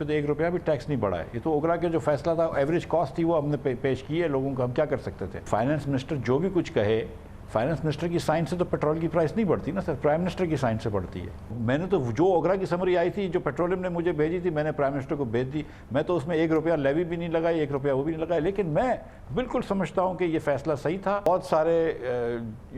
پہ تو 1 روپیہ بھی ٹیکس نہیں بڑھا ہے. یہ تو اوگرا کے جو فیصلہ تھا ایوریج کاسٹ تھی وہ ہم نے پیش کی ہے لوگوں کو. ہم کیا کر سکتے تھے؟ فائنانس منسٹر جو بھی کچھ کہے, فائنانس منسٹر کی سائن سے تو پیٹرول کی پرائس نہیں بڑھتی نا سر, پرائم منسٹر کی سائن سے بڑھتی ہے. میں نے تو جو اوگرا کی سمری آئی تھی جو پیٹرولیم نے مجھے بھیجی تھی میں نے پرائم منسٹر کو بھیج دی. میں تو اس میں 1 روپیہ لیوی بھی نہیں لگائی, 1 روپیہ وہ بھی نہیں لگایا. لیکن میں بالکل سمجھتا ہوں کہ یہ فیصلہ صحیح تھا. بہت سارے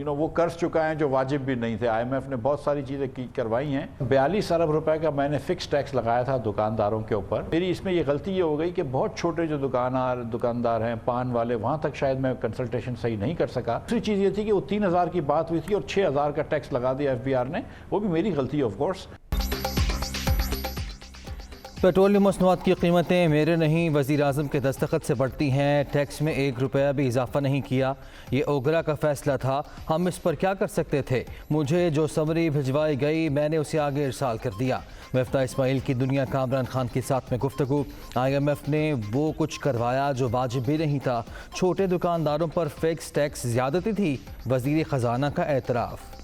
وہ قرض چکا ہیں جو واجب بھی نہیں تھے. IMF نے بہت ساری چیزیں کروائی ہیں. 42 ارب روپے کا میں نے فکس ٹیکس لگایا تھا دکانداروں کے اوپر. میری اس میں یہ غلطی یہ ہو گئی کہ بہت چھوٹے جو دکاندار ہیں, پان والے, وہاں تک شاید میں کنسلٹیشن صحیح نہیں کر سکا. دوسری چیز یہ تھی کہ وہ 3000 کی بات ہوئی تھی اور 6000 کا ٹیکس لگا دیا FBR نے. وہ بھی میری غلطی ہے آف کورس. پیٹرولیم مصنوعات کی قیمتیں میرے نہیں وزیر اعظم کے دستخط سے بڑھتی ہیں. ٹیکس میں 1 روپیہ بھی اضافہ نہیں کیا. یہ اوگرا کا فیصلہ تھا, ہم اس پر کیا کر سکتے تھے؟ مجھے جو سمری بھجوائی گئی میں نے اسے آگے ارسال کر دیا. مفتاح اسماعیل کی دنیا کا عمران خان کے ساتھ میں گفتگو. IMF نے وہ کچھ کروایا جو واجب بھی نہیں تھا. چھوٹے دکانداروں پر فکس ٹیکس زیادتی تھی. وزیر خزانہ کا اعتراف.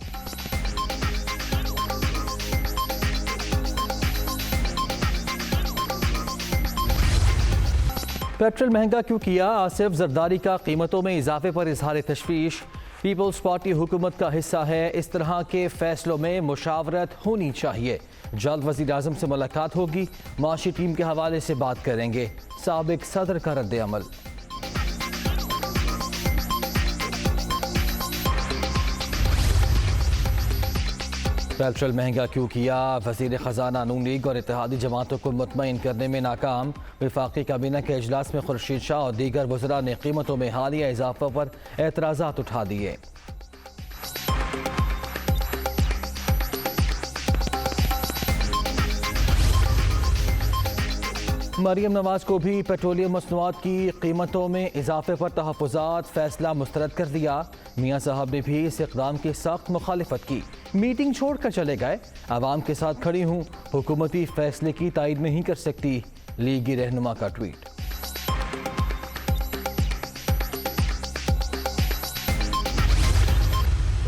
پیٹرول مہنگا کیوں کیا؟ آصف زرداری کا قیمتوں میں اضافے پر اظہار تشویش. پیپلز پارٹی حکومت کا حصہ ہے, اس طرح کے فیصلوں میں مشاورت ہونی چاہیے. جلد وزیر اعظم سے ملاقات ہوگی, معاشی ٹیم کے حوالے سے بات کریں گے. سابق صدر کا رد عمل. پیٹرول مہنگا کیوں کیا؟ وزیر خزانہ نون لیگ اور اتحادی جماعتوں کو مطمئن کرنے میں ناکام. وفاقی کابینہ کے اجلاس میں خورشید شاہ اور دیگر وزراء نے قیمتوں میں حالیہ اضافہ پر اعتراضات اٹھا دیے. مریم نواز کو بھی پیٹرولیم مصنوعات کی قیمتوں میں اضافے پر تحفظات, فیصلہ مسترد کر دیا. میاں صاحب نے بھی اس اقدام کی سخت مخالفت کی. میٹنگ چھوڑ کر چلے گئے. عوام کے ساتھ کھڑی ہوں, حکومتی فیصلے کی تائید نہیں کر سکتی. لیگی رہنما کا ٹویٹ.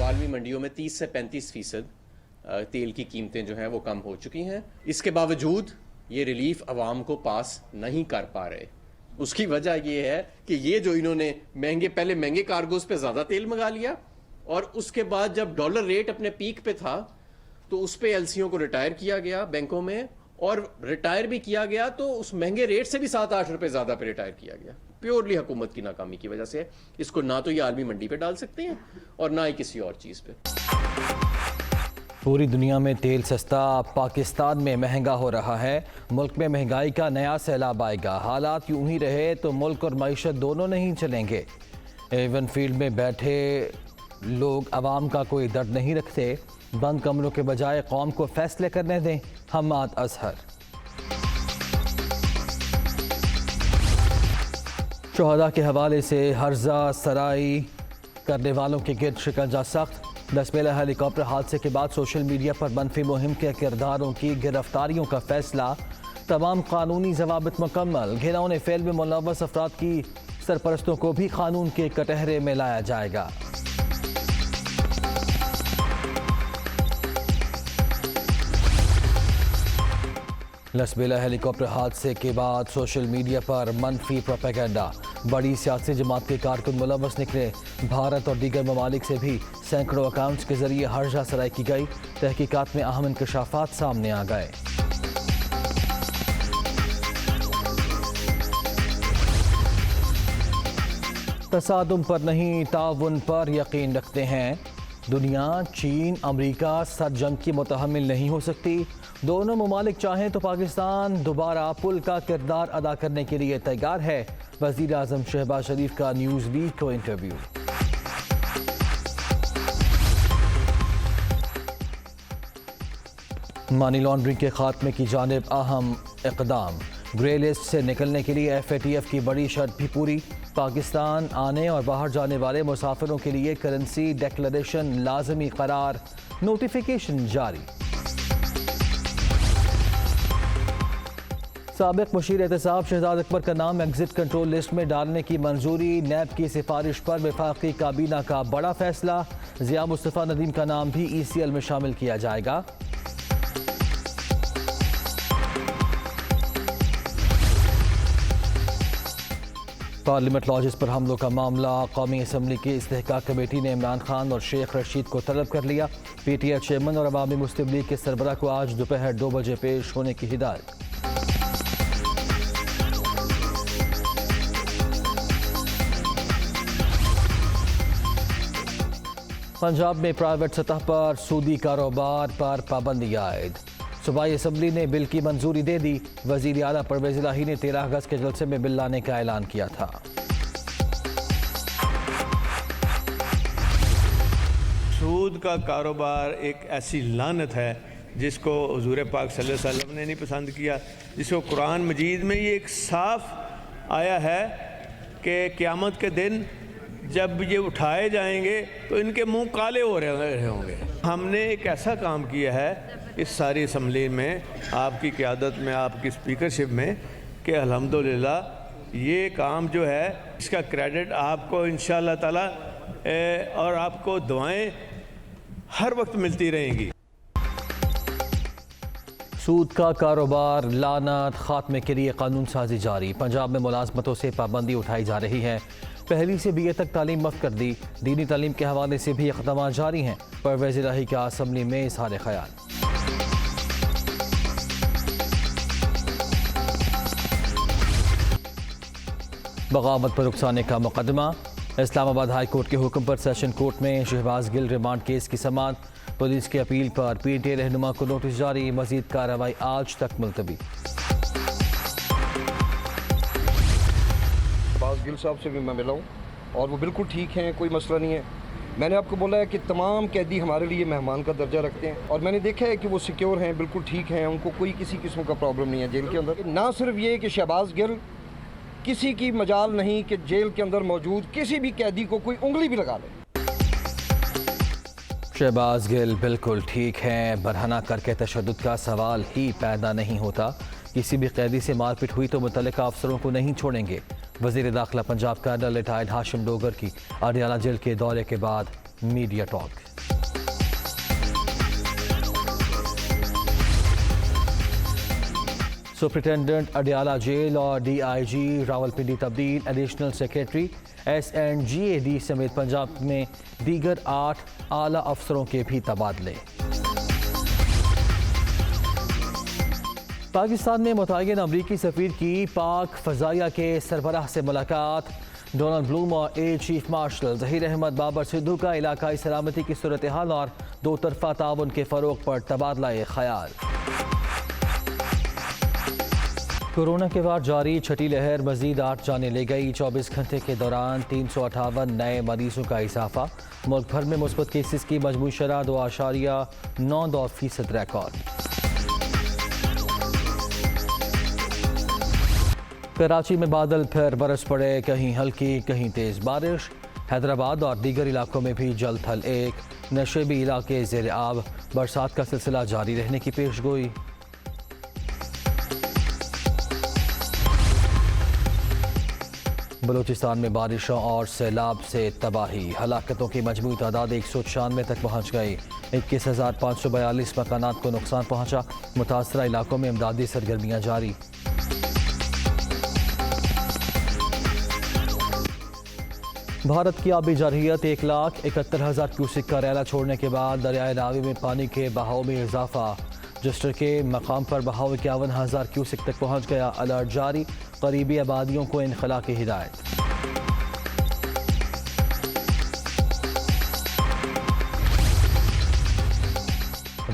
عالمی منڈیوں میں 30 سے 35% تیل کی قیمتیں جو ہیں وہ کم ہو چکی ہیں. اس کے باوجود یہ ریلیف عوام کو پاس نہیں کر پا رہے. اس کی وجہ یہ ہے کہ یہ جو انہوں نے پہلے مہنگے کارگوز پہ زیادہ تیل منگا لیا, اور اس کے بعد جب ڈالر ریٹ اپنے پیک پہ تھا تو اس پہ LCوں کو ریٹائر کیا گیا بینکوں میں, اور ریٹائر بھی کیا گیا تو اس مہنگے ریٹ سے بھی 7-8 روپے زیادہ پہ ریٹائر کیا گیا. پیورلی حکومت کی ناکامی کی وجہ سے. اس کو نہ تو یہ عالمی منڈی پہ ڈال سکتے ہیں اور نہ ہی کسی اور چیز پہ. پوری دنیا میں تیل سستا, پاکستان میں مہنگا ہو رہا ہے. ملک میں مہنگائی کا نیا سیلاب آئے گا. حالات یوں ہی رہے تو ملک اور معیشت دونوں نہیں چلیں گے. ایون فیلڈ میں بیٹھے لوگ عوام کا کوئی درد نہیں رکھتے. بند کمروں کے بجائے قوم کو فیصلے کرنے دیں. حماد اظہر. شہداء کے حوالے سے ہرزہ سرائی کرنے والوں کے گرد شکنجہ سخت. 10 بیلہ ہیلی کاپٹر حادثے کے بعد سوشل میڈیا پر منفی مہم کے کرداروں کی گرفتاریوں کا فیصلہ. تمام قانونی ضوابط مکمل. گھناؤنے فعل میں ملوث افراد کی سرپرستوں کو بھی قانون کے کٹہرے میں لایا جائے گا. لسبیلا ہیلی کاپٹر حادثے کے بعد سوشل میڈیا پر منفی پروپیگنڈا. بڑی سیاسی جماعت کے کارکن ملوث نکلے. بھارت اور دیگر ممالک سے بھی سینکڑوں اکاؤنٹس کے ذریعے ہرجہ سرائی کی گئی. تحقیقات میں اہم انکشافات سامنے آ گئے. تصادم پر نہیں تعاون پر یقین رکھتے ہیں. دنیا چین امریکہ سر جنگ کی متحمل نہیں ہو سکتی. دونوں ممالک چاہیں تو پاکستان دوبارہ پل کا کردار ادا کرنے کے لیے تیار ہے. وزیر اعظم شہباز شریف کا نیوز ویک کو انٹرویو. مانی لانڈرنگ کے خاتمے کی جانب اہم اقدام. گرے لسٹ سے نکلنے کے لیے FATF کی بڑی شرط بھی پوری. پاکستان آنے اور باہر جانے والے مسافروں کے لیے کرنسی ڈیکلریشن لازمی قرار. نوٹیفیکیشن جاری. سابق مشیر احتساب شہزاد اکبر کا نام ایگزٹ کنٹرول لسٹ میں ڈالنے کی منظوری. نیب کی سفارش پر وفاقی کابینہ کا بڑا فیصلہ. ضیاء مصطفیٰ ندیم کا نام بھی ECL میں شامل کیا جائے گا. پارلیمنٹ لاجز پر حملوں کا معاملہ، قومی اسمبلی کی استحقاق کمیٹی نے عمران خان اور شیخ رشید کو طلب کر لیا۔ پی ٹی آئی چیئرمین اور عوامی مسلم لیگ کے سربراہ کو آج دوپہر 2 بجے پیش ہونے کی ہدایت۔ پنجاب میں پرائیویٹ سطح پر سودی کاروبار پر پابندی عائد، صوبائی اسمبلی نے بل کی منظوری دے دی۔ وزیر اعلیٰ پرویز الہی نے 13 اگست کے جلسے میں بل لانے کا اعلان کیا تھا۔ سود کا کاروبار ایک ایسی لعنت ہے جس کو حضور پاک صلی اللہ علیہ وسلم نے نہیں پسند کیا، جس کو قرآن مجید میں یہ ایک صاف آیا ہے کہ قیامت کے دن جب یہ اٹھائے جائیں گے تو ان کے منہ کالے ہو رہے ہوں گے۔ ہم نے ایک ایسا کام کیا ہے اس ساری اسمبلی میں، آپ کی قیادت میں، آپ کی اسپیکرشپ میں، کہ الحمدللہ یہ کام جو ہے اس کا کریڈٹ آپ کو انشاءاللہ تعالی اور آپ کو دعائیں ہر وقت ملتی رہیں گی۔ سود کا کاروبار لعنت، خاتمے کے لیے قانون سازی جاری۔ پنجاب میں ملازمتوں سے پابندی اٹھائی جا رہی ہے۔ پہلی سے BA تک تعلیم مفت کر دی۔ دینی تعلیم کے حوالے سے بھی اقدامات جاری ہیں۔ پرویز الہی کا اسمبلی میں اظہار خیال۔ بغاوت پر رخصانے کا مقدمہ، اسلام آباد ہائی کورٹ کے حکم پر سیشن کورٹ میں شہباز گل ریمانڈ کیس کی سماعت۔ پولیس کی اپیل پر PTI رہنما کو نوٹس جاری، مزید کارروائی آج تک ملتوی۔ شہباز گل صاحب سے بھی میں ملا ہوں اور وہ بالکل ٹھیک ہیں، کوئی مسئلہ نہیں ہے۔ میں نے آپ کو بولا ہے کہ تمام قیدی ہمارے لیے مہمان کا درجہ رکھتے ہیں اور میں نے دیکھا ہے کہ وہ سیکیور ہیں، بالکل ٹھیک ہیں، ان کو کوئی کسی قسم کا پرابلم نہیں ہے جیل کے اندر۔ نہ صرف یہ کہ شہباز گل کسی کی مجال نہیں کہ جیل کے اندر موجود کسی بھی قیدی کو کوئی انگلی بھی لگا لے۔ شہباز گل بالکل ٹھیک ہیں، برہنہ کر کے تشدد کا سوال ہی پیدا نہیں ہوتا۔ کسی بھی قیدی سے مار پیٹ ہوئی تو متعلقہ افسروں کو نہیں چھوڑیں گے۔ وزیر داخلہ پنجاب کرنل ریٹائرڈ ہاشم ڈوگر کی اڈیالہ جیل کے دورے کے بعد media talk. Superintendent Adiala jail اور DIG راولپنڈی تبدیل، ایڈیشنل سیکریٹری SNGAD سمیت پنجاب میں دیگر 8 اعلیٰ افسروں کے بھی تبادلے۔ پاکستان میں متعین امریکی سفیر کی پاک فضائیہ کے سربراہ سے ملاقات۔ ڈونلڈ بلوم اور air chief marshal Zaheer Ahmed Babar Sidhu کا علاقائی سلامتی کی صورتحال اور 2 طرفہ تعاون کے فروغ پر تبادلہ خیال۔ کورونا کے بعد جاری چھٹی لہر مزید 8 جانیں لے گئی۔ 24 گھنٹے کے دوران 358 نئے مریضوں کا اضافہ۔ ملک بھر میں مثبت کیسز کی مجموعی شرح 2.92% ریکارڈ۔ کراچی میں بادل پھر برس پڑے، کہیں ہلکی کہیں تیز بارش۔ حیدرآباد اور دیگر علاقوں میں بھی جل تھل ایک، نشیبی علاقے زیر آب، برسات کا سلسلہ جاری رہنے کی پیش گوئی۔ بلوچستان میں بارشوں اور سیلاب سے تباہی، ہلاکتوں کی مجموعی تعداد 196 تک پہنچ گئی۔ 21,542 مکانات کو نقصان پہنچا۔ متاثرہ علاقوں میں امدادی سرگرمیاں جاری۔ بھارت کی آبی جارحیت 1,71,000 کیوسک کا ریلا چھوڑنے کے بعد دریائے راوی میں پانی کے بہاؤ میں اضافہ۔ جسٹر کے مقام پر بہاؤ 51,000 کیوسک تک پہنچ گیا۔ الرٹ جاری، قریبی آبادیوں کو انخلا کی ہدایت۔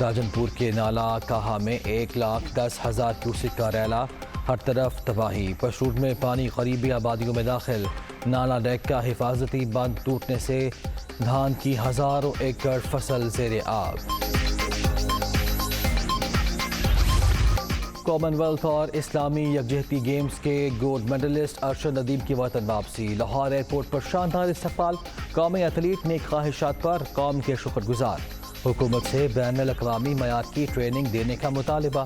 راجن پور کے نالہ کہا میں 1,10,000 کیوسک کا ریلا، ہر طرف تباہی۔ پشور میں پانی قریبی آبادیوں میں داخل۔ نالا ڈیک کا حفاظتی بند ٹوٹنے سے دھان کی ہزاروں ایکڑ فصل زیر آب۔ کامن ویلتھ اور اسلامی یکجہتی گیمز کے گولڈ میڈلسٹ ارشد ندیم کی وطن واپسی۔ لاہور ایئرپورٹ پر شاندار استقبال، قومی ایتھلیٹ نیک خواہشات پر قوم کے شکر گزار۔ حکومت سے بین الاقوامی معیار کی ٹریننگ دینے کا مطالبہ۔